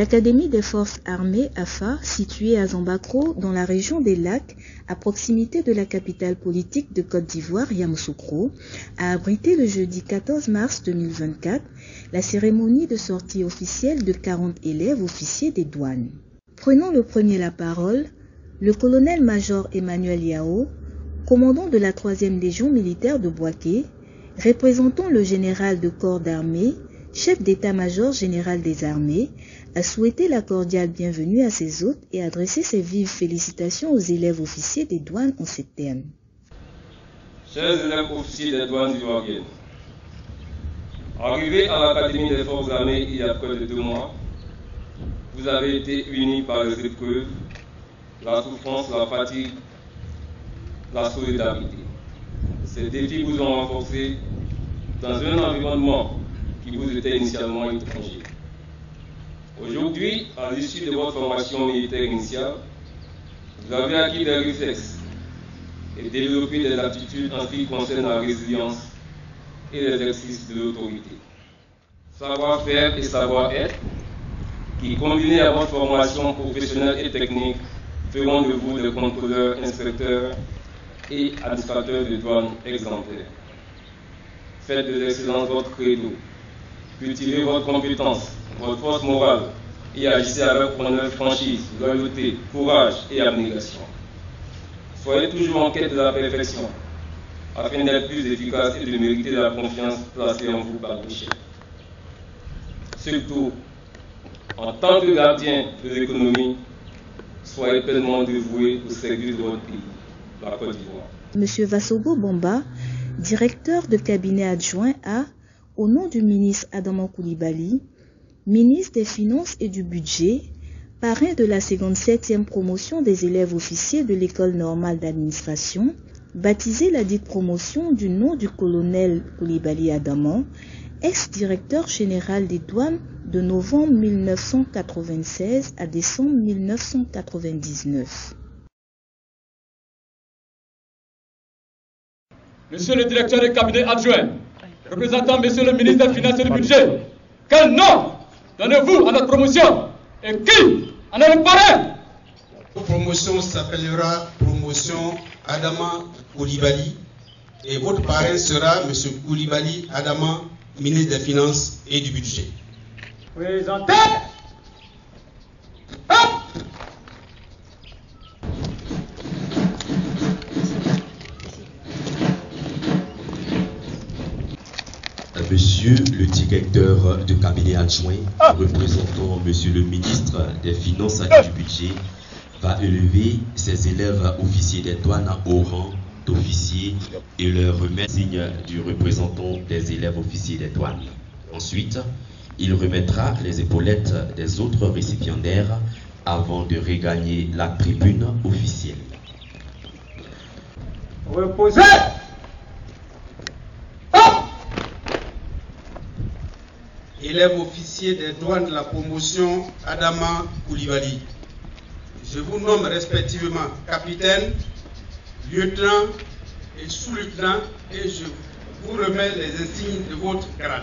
L'Académie des Forces Armées, AFA, située à Zambakro, dans la région des Lacs, à proximité de la capitale politique de Côte d'Ivoire, Yamoussoukro, a abrité le jeudi 14 mars 2024 la cérémonie de sortie officielle de 40 élèves officiers des douanes. Prenant le premier la parole, le colonel-major Emmanuel Yao, commandant de la 3e Légion militaire de Bouaké, représentant le général de corps d'armée, chef d'état-major général des armées, a souhaité la cordiale bienvenue à ses hôtes et adressé ses vives félicitations aux élèves officiers des douanes en ces termes. Chers élèves officiers des douanes ivoiriennes, arrivés à l'Académie des Forces armées il y a près de 2 mois, vous avez été unis par les épreuves, la souffrance, la fatigue, la solidarité. Ces défis vous ont renforcé dans un environnement qui vous était initialement étranger. Aujourd'hui, à l'issue de votre formation militaire initiale, vous avez acquis des réflexes et développé des aptitudes en ce qui concerne la résilience et l'exercice de l'autorité. Savoir-faire et savoir-être, qui, combinés à votre formation professionnelle et technique, feront de vous des contrôleurs, inspecteurs et administrateurs de douane exemplaires. Faites de l'excellence votre credo. Cultivez votre compétence, votre force morale et agissez avec honneur, franchise, loyauté, courage et abnégation. Soyez toujours en quête de la perfection, afin d'être plus efficace et de mériter la confiance placée en vous par vos chefs. Surtout, en tant que gardien de l'économie, soyez pleinement dévoués au service de votre pays, la Côte d'Ivoire. Monsieur Vassogo Bamba, directeur de cabinet adjoint à, au nom du ministre Adama Koulibaly, ministre des Finances et du Budget, parrain de la 57e promotion des élèves officiers de l'École normale d'administration, baptisé la dite promotion du nom du colonel Koulibaly Adama, ex-directeur général des douanes de novembre 1996 à décembre 1999. Monsieur le directeur du cabinet adjoint, représentant Monsieur le ministre des Finances et du Budget, quel nom donnez-vous à notre promotion et qui en est le parrain? Votre promotion s'appellera promotion Adama Koulibaly et votre parrain sera Monsieur Koulibaly Adama, ministre des Finances et du Budget. Présentez. Monsieur le directeur de cabinet adjoint, représentant Monsieur le ministre des Finances et du Budget, va élever ses élèves officiers des douanes au rang d'officier et leur remettre le signe du représentant des élèves officiers des douanes. Ensuite, il remettra les épaulettes des autres récipiendaires avant de regagner la tribune officielle. Reposez. Élève officier des douanes de la promotion Adama Koulibaly. Je vous nomme respectivement capitaine, lieutenant et sous-lieutenant et je vous remets les insignes de votre grade.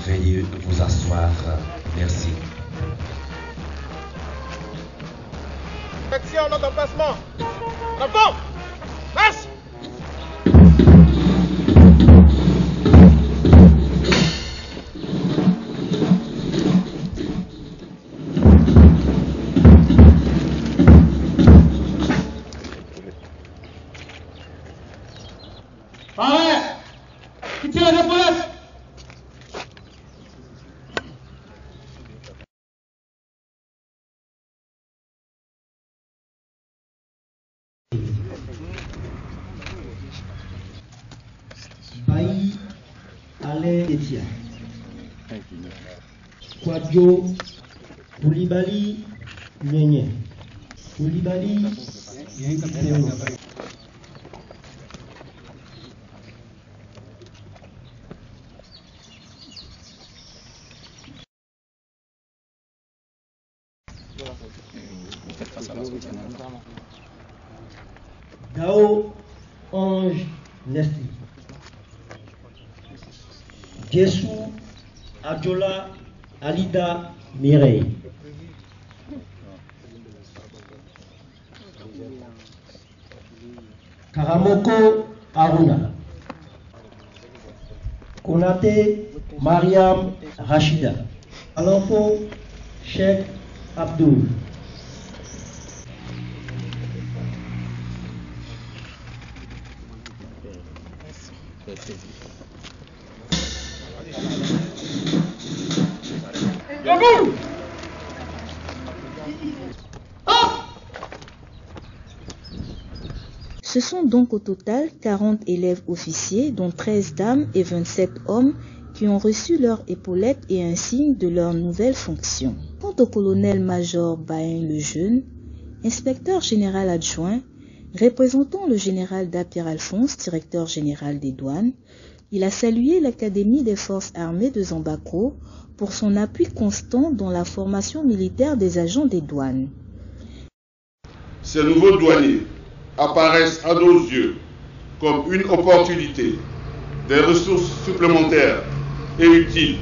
Veuillez vous asseoir. Merci. Action, notre emplacement. En avant. Marche. Parrain, Ketia. Kwadjo Koulibaly Nyenye. Koulibaly Nyenye. Dao Ange Nesti. Jessou Adjola Alida Mireille. Karamoko Aruna. Konate Mariam Rachida. Alanfo Cheikh Abdul. Ce sont donc au total 40 élèves officiers, dont 13 dames et 27 hommes, qui ont reçu leur épaulette et un signe de leur nouvelle fonction. Quant au colonel-major Bain Lejeune, inspecteur général adjoint, représentant le général Dapierre Alphonse, directeur général des douanes, il a salué l'Académie des forces armées de Zambakro pour son appui constant dans la formation militaire des agents des douanes. Ces nouveaux douaniers apparaissent à nos yeux comme une opportunité, des ressources supplémentaires et utiles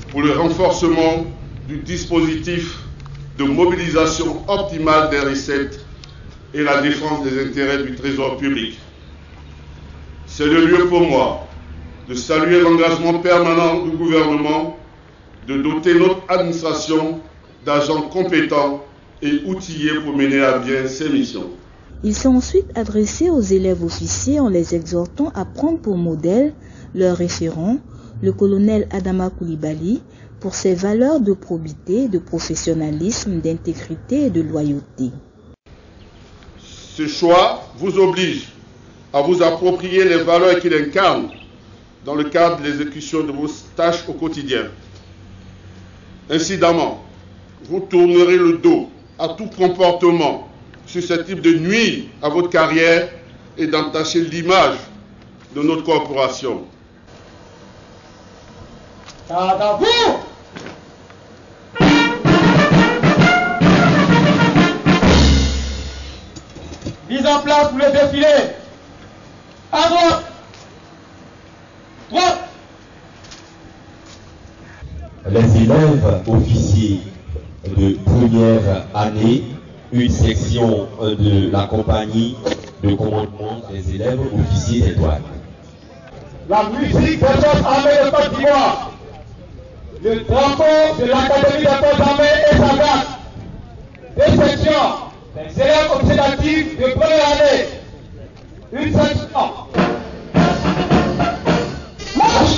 pour le renforcement du dispositif de mobilisation optimale des recettes et la défense des intérêts du trésor public. C'est le lieu pour moi de saluer l'engagement permanent du gouvernement de doter notre administration d'agents compétents et outillés pour mener à bien ses missions. Il s'est ensuite adressé aux élèves officiers en les exhortant à prendre pour modèle leur référent, le colonel Adama Koulibaly, pour ses valeurs de probité, de professionnalisme, d'intégrité et de loyauté. Ce choix vous oblige à vous approprier les valeurs qu'il incarne dans le cadre de l'exécution de vos tâches au quotidien. Incidemment, vous tournerez le dos à tout comportement susceptible de nuire à votre carrière et d'entacher l'image de notre corporation. Mise en place pour le défilé. À droite. Droite. Les élèves officiers de première année, une section de la compagnie de commandement des élèves officiers des douanes. La musique des forces armées de Côte d'Ivoire. Le drapeau de l'Académie des forces armées et sa garde. Deux sections. Les élèves observatifs de première année. Une section. Marche!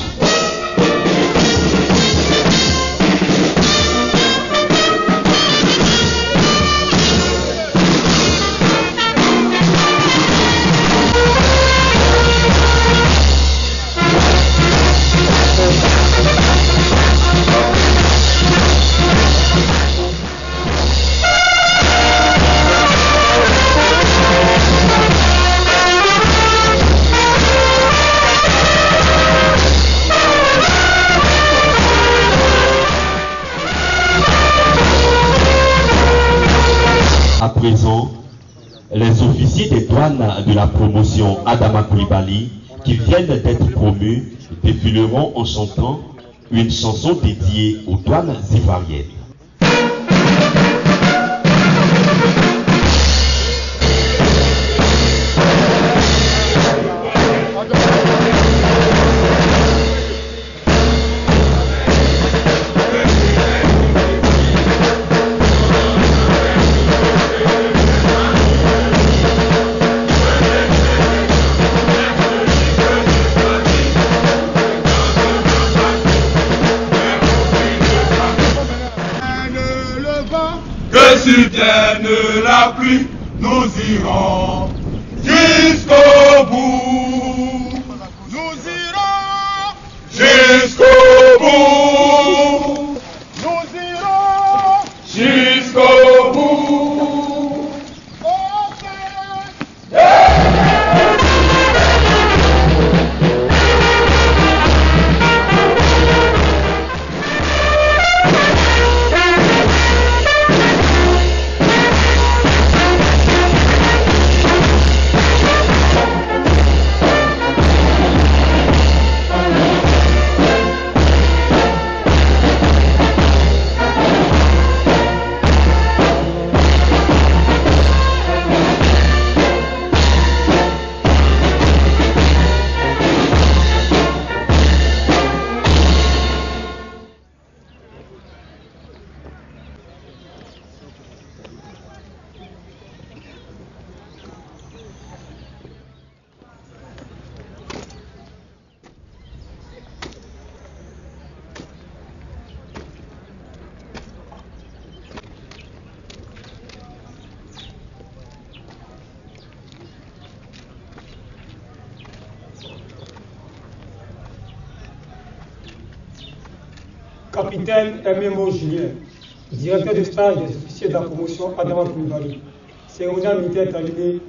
À présent, les officiers des douanes de la promotion Adama Koulibaly, qui viennent d'être promus, défileront en chantant une chanson dédiée aux douanes ivoiriennes. Que soudaine la pluie, nous irons jusqu'au bout. Nous irons Jusqu'au bout. Nous irons jusqu'au bout. Capitaine MMO Julien, directeur de stage des officiers de la promotion Adama Koulibaly. Cérémonie militaire terminée.